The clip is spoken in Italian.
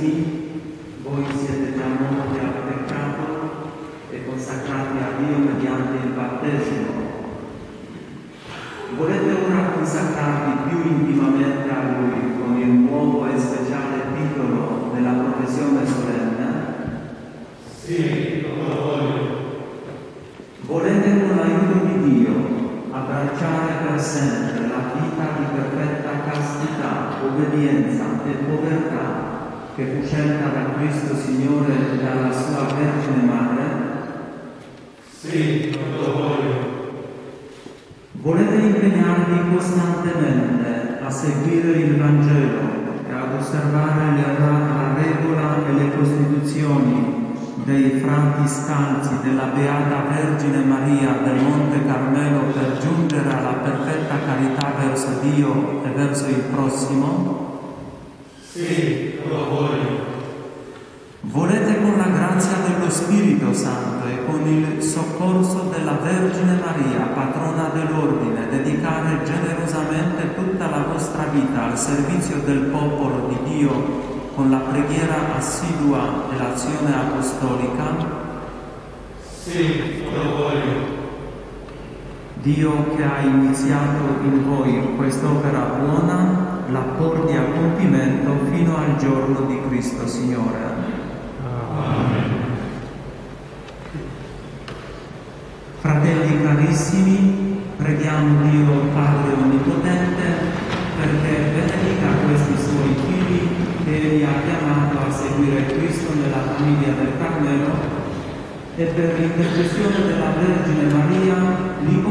carissimi, voi siete già morti al peccato e consacrati a Dio mediante il battesimo. Volete ora consacrarvi più intimamente a Lui con il nuovo e speciale titolo della professione solenne? Sì, lo voglio. Volete con l'aiuto di Dio abbracciare per sempre la vita di perfetta castità, obbedienza e povertà che fu scelta da Cristo Signore e dalla sua Vergine Madre? Sì, lo voglio. Volete impegnarvi costantemente a seguire il Vangelo e ad osservare la regola e le costituzioni dei frati scalzi della Beata Vergine Maria del Monte Carmelo per giungere alla perfetta carità verso Dio e verso il prossimo? Sì, lo voglio. Volete con la grazia dello Spirito Santo e con il soccorso della Vergine Maria, patrona dell'Ordine, dedicare generosamente tutta la vostra vita al servizio del popolo di Dio con la preghiera assidua e l'azione apostolica? Sì, lo voglio. Dio che ha iniziato in voi quest'opera buona la porti a compimento fino al giorno di Cristo Signore. Amen. Fratelli carissimi, preghiamo Dio Padre Onnipotente perché benedica questi suoi figli che Egli ha chiamato a seguire Cristo nella famiglia del Carmelo e per l'intercessione della Vergine Maria li